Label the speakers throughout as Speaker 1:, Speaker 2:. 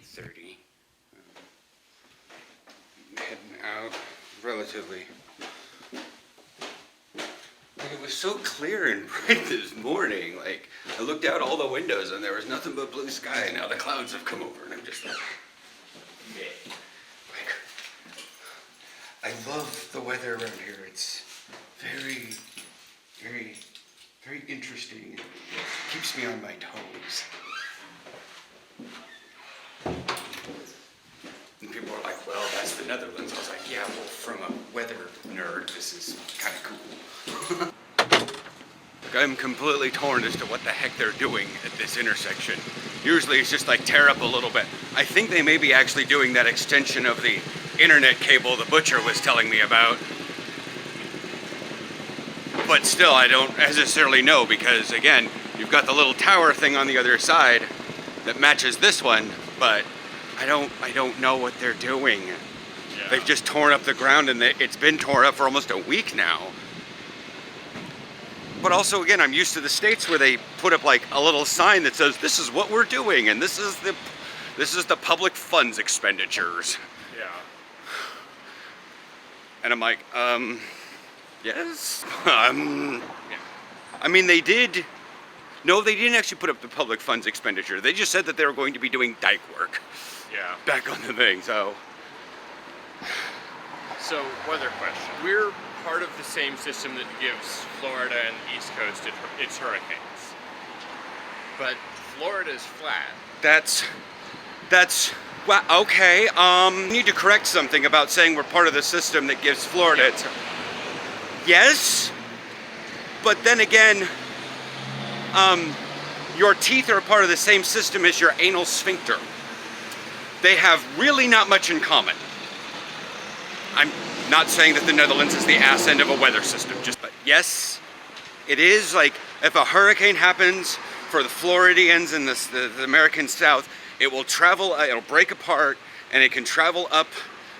Speaker 1: 8:30. Heading out relatively. Like, it was so clear and bright this morning. Like, I looked out all the windows and there was nothing but blue sky. Now the clouds have come over and I'm just like, meh. Like, I love the weather around here. It's very, very, very interesting. It keeps me on my toes. And people are like, well, that's the Netherlands. I was like, yeah, well, from a weather nerd, this is kind of cool. Like, I'm completely torn as to what the heck they're doing at this intersection. Usually it's just like tear up a little bit. I think they may be actually doing that extension of the internet cable the butcher was telling me about. But still, I don't necessarily know because, again, you've got the little tower thing on the other side that matches this one, but I don't know what they're doing. Yeah. They've just torn up the ground and it's been torn up for almost a week now. But also, again, I'm used to the States where they put up like a little sign that says, this is what we're doing and this is the public funds expenditures.
Speaker 2: Yeah.
Speaker 1: And I'm like, yes. Yeah. I mean, they did. No, they didn't actually put up the public funds expenditure. They just said that they were going to be doing dike work.
Speaker 2: Yeah.
Speaker 1: Back on the thing, so.
Speaker 2: So, weather question. We're part of the same system that gives Florida and the East Coast its hurricanes. But Florida's flat.
Speaker 1: That's, well, okay. I need to correct something about saying we're part of the system that gives Florida its. Yes, but then again, your teeth are part of the same system as your anal sphincter. They have really not much in common. I'm not saying that the Netherlands is the ass end of a weather system, but yes, it is. Like, if a hurricane happens for the Floridians and the American South, it will travel, it'll break apart, and it can travel up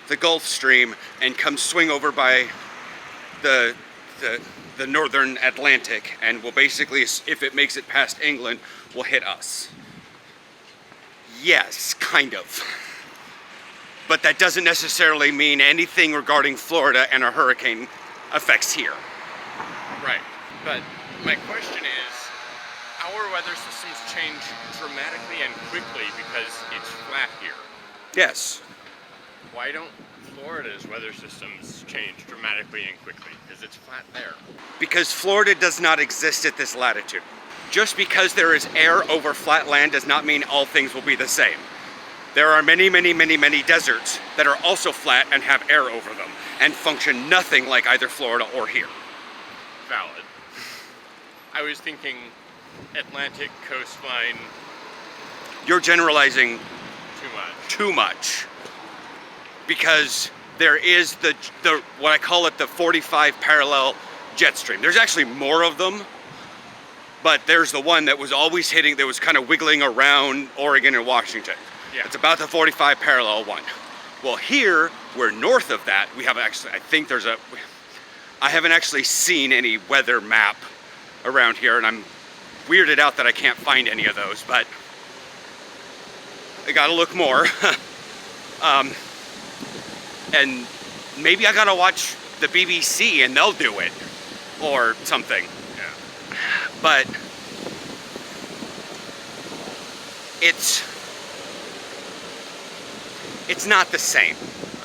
Speaker 1: the Gulf Stream and come swing over by the northern Atlantic, and will basically, if it makes it past England, will hit us. Yes, kind of. But that doesn't necessarily mean anything regarding Florida and a hurricane effects here.
Speaker 2: Right. But my question is, our weather systems change dramatically and quickly because it's flat here.
Speaker 1: Yes.
Speaker 2: Why don't Florida's weather systems change dramatically and quickly? Because it's flat there.
Speaker 1: Because Florida does not exist at this latitude. Just because there is air over flat land does not mean all things will be the same. There are many, many, many, many deserts that are also flat and have air over them and function nothing like either Florida or here.
Speaker 2: Valid. I was thinking Atlantic coastline.
Speaker 1: You're generalizing
Speaker 2: Too much.
Speaker 1: Too much. Because there is the what I call it the 45 parallel jet stream. There's actually more of them, but there's the one that was always hitting, that was kind of wiggling around Oregon and Washington.
Speaker 2: Yeah.
Speaker 1: It's about the 45 parallel one. Well, here, we're north of that. We have actually, I haven't actually seen any weather map around here, and I'm weirded out that I can't find any of those, but I gotta look more. And maybe I gotta watch the BBC and they'll do it, or something.
Speaker 2: Yeah.
Speaker 1: But it's not the same.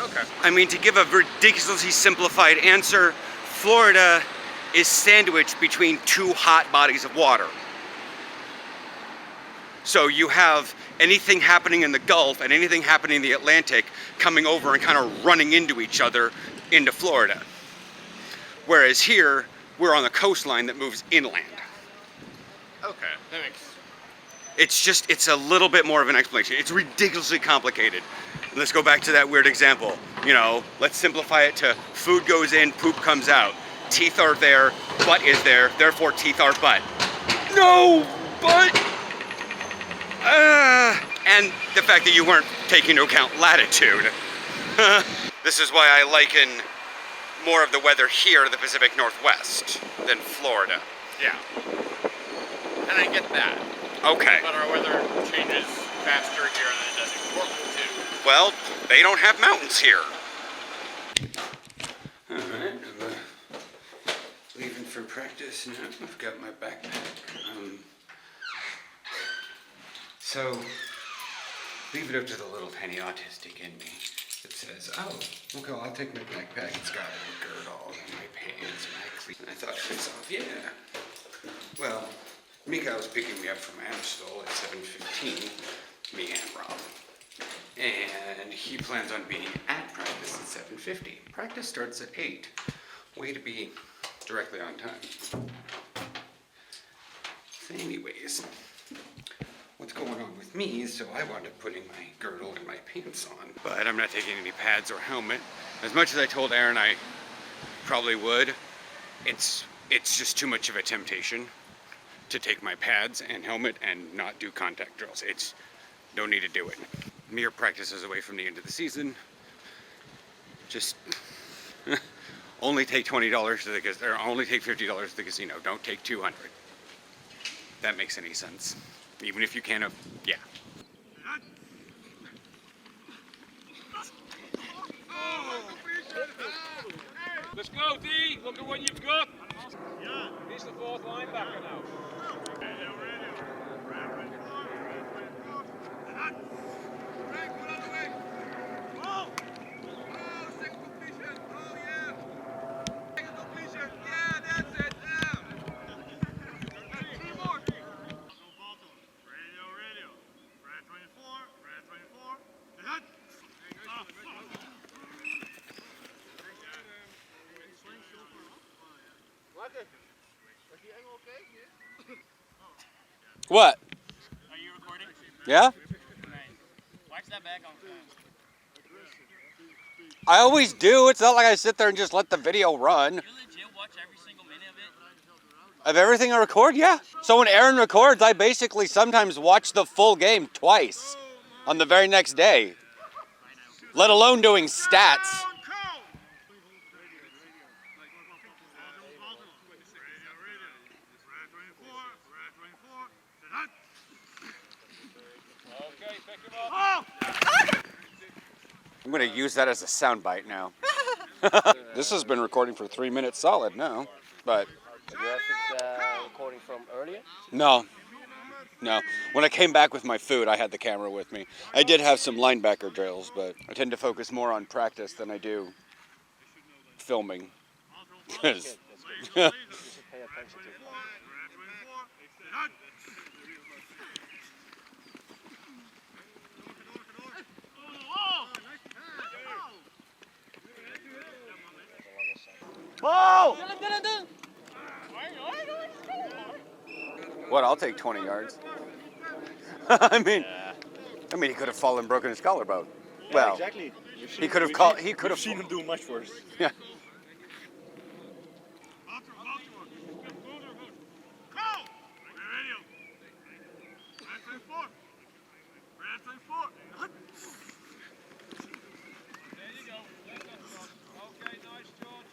Speaker 2: Okay.
Speaker 1: I mean, to give a ridiculously simplified answer, Florida is sandwiched between two hot bodies of water. So you have anything happening in the Gulf and anything happening in the Atlantic coming over and kind of running into each other into Florida. Whereas here, we're on the coastline that moves inland.
Speaker 2: Okay, that makes...
Speaker 1: It's a little bit more of an explanation. It's ridiculously complicated. Let's go back to that weird example. You know, let's simplify it to food goes in, poop comes out. Teeth are there, butt is there, therefore teeth are butt. No, butt! And the fact that you weren't taking into account latitude. This is why I liken more of the weather here to the Pacific Northwest than Florida.
Speaker 2: Yeah. And I get that.
Speaker 1: Okay.
Speaker 2: But our weather changes faster here than it does in Portland.
Speaker 1: Well, they don't have mountains here. Alright, I'm leaving for practice now. I've got my backpack. So, leave it up to the little tiny autistic in me that says, oh, okay, well, I'll take my backpack. It's got a girdle and my pants and my cleats. And I thought to myself, yeah. Well, Mika was picking me up from Amstel at 7:15, me and Rob. And he plans on being at practice at 7:50. Practice starts at 8. Way to be directly on time. So anyways, what's going on with me is so I wound up putting my girdle and my pants on. But I'm not taking any pads or helmet. As much as I told Aaron I probably would, it's just too much of a temptation to take my pads and helmet and not do contact drills. Don't need to do it. Mere practices away from the end of the season. Just only take $20 to the casino, or only take $50 to the casino. Don't take $200. If that makes any sense. Even if you can, yeah.
Speaker 3: Let's go, D. Look at what you've got. He's the fourth linebacker now.
Speaker 1: What?
Speaker 4: Are you recording?
Speaker 1: Yeah?
Speaker 4: Watch that back on film.
Speaker 1: I always do. It's not like I sit there and just let the video run.
Speaker 4: You legit watch every single minute of it?
Speaker 1: Of everything I record, yeah. So when Aaron records, I basically sometimes watch the full game twice on the very next day. Let alone doing stats.
Speaker 3: Okay, pick him up.
Speaker 1: I'm going to use that as a soundbite now. This has been recording for 3 minutes solid now, but
Speaker 5: You have recording from earlier?
Speaker 1: no. When I came back with my food, I had the camera with me. I did have some linebacker drills, but I tend to focus more on practice than I do filming. 'Cause-
Speaker 5: You should pay attention to it.
Speaker 1: What? I'll take 20 yards. I mean, he could have fallen, broken his collarbone. Well,
Speaker 5: Exactly.
Speaker 1: he could have called. He could have
Speaker 5: seen him do much worse.
Speaker 1: Yeah.
Speaker 3: Okay, nice, George.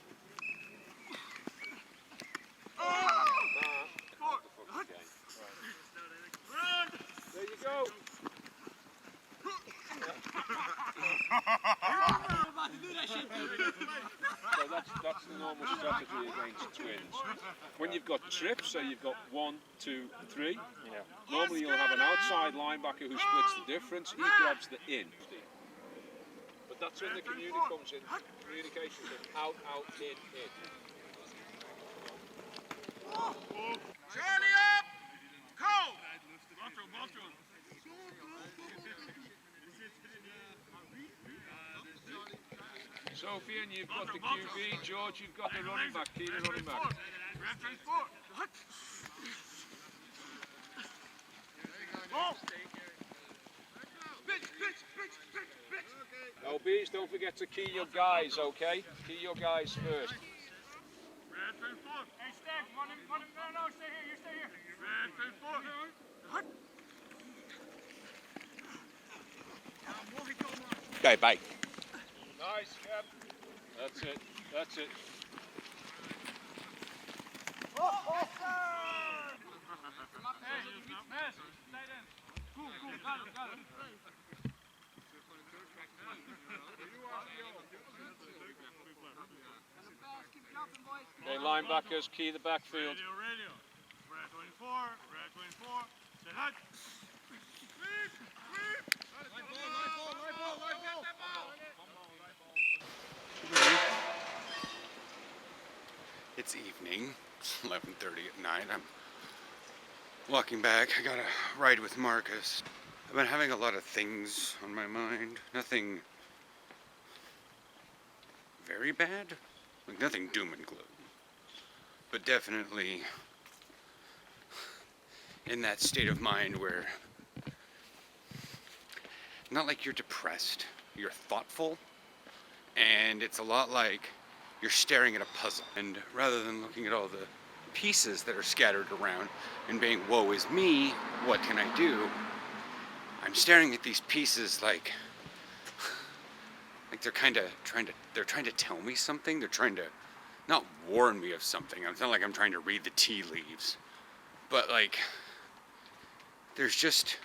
Speaker 3: There you go. So that's the normal strategy against twins. When you've got trips, so you've got 1, 2, 3. Normally you'll have an outside linebacker who splits the difference. He grabs the in. But that's when the communication comes in. Communication comes out, in.
Speaker 6: Charlie up! Go!
Speaker 3: Sophie, and you've got the QB. George, you've got the running back. Keep the running back. LBs, don't forget to key your guys, okay? Key your guys first.
Speaker 6: Hey, Stag, no, stay here, you stay here.
Speaker 1: Okay, bye.
Speaker 3: Nice, Cap. That's it. That's it. linebackers, key the backfield.
Speaker 6: Radio. Red 24, red 24. Say hut.
Speaker 1: It's evening, it's 11:30 at night. I'm walking back. I got a ride with Marcus. I've been having a lot of things on my mind. Nothing very bad, like nothing doom and gloom, but definitely in that state of mind where not like you're depressed, you're thoughtful, and it's a lot like you're staring at a puzzle. And rather than looking at all the pieces that are scattered around and being, woe is me, what can I do? I'm staring at these pieces like they're kind of trying to tell me something. They're trying to not warn me of something. It's not like I'm trying to read the tea leaves, but like there's just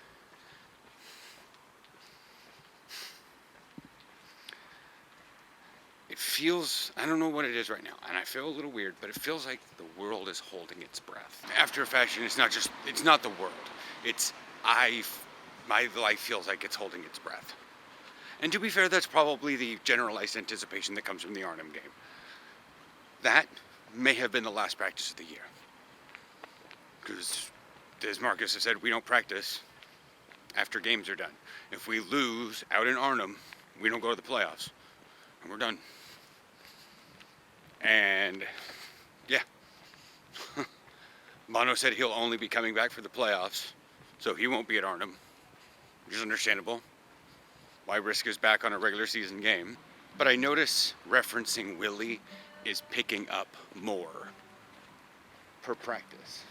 Speaker 1: it feels, I don't know what it is right now, and I feel a little weird, but it feels like the world is holding its breath. After a fashion, it's not the world. It's my life feels like it's holding its breath. And to be fair, that's probably the generalized anticipation that comes from the Arnhem game. That may have been the last practice of the year. Because, as Marcus has said, we don't practice after games are done. If we lose out in Arnhem, we don't go to the playoffs. And we're done. And, yeah. Bono said he'll only be coming back for the playoffs, so he won't be at Arnhem, which is understandable. Why risk his back on a regular season game? But I notice referencing Willie is picking up more per practice.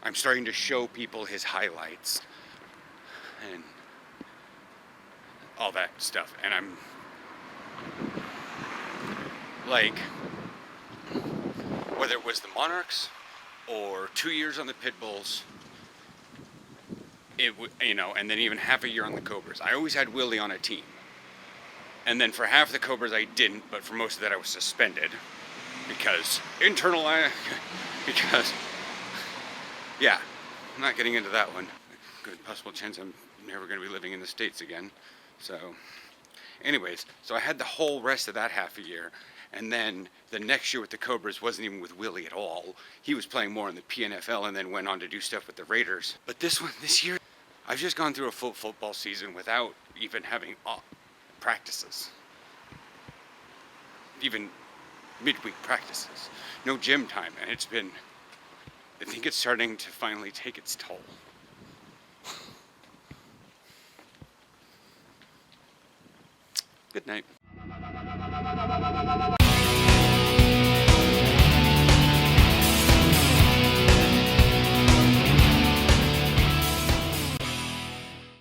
Speaker 1: I'm starting to show people his highlights and all that stuff. And I'm like, whether it was the Monarchs or 2 years on the Pitbulls, and then even half a year on the Cobras. I always had Willie on a team. And then for half the Cobras I didn't, but for most of that I was suspended. Because, yeah, I'm not getting into that one. Good possible chance I'm never going to be living in the States again. So, anyways, so I had the whole rest of that half a year. And then the next year with the Cobras wasn't even with Willie at all. He was playing more in the PNFL and then went on to do stuff with the Raiders. But this year, I've just gone through a full football season without even having practices. Even midweek practices. No gym time. And I think it's starting to finally take its toll. Good night.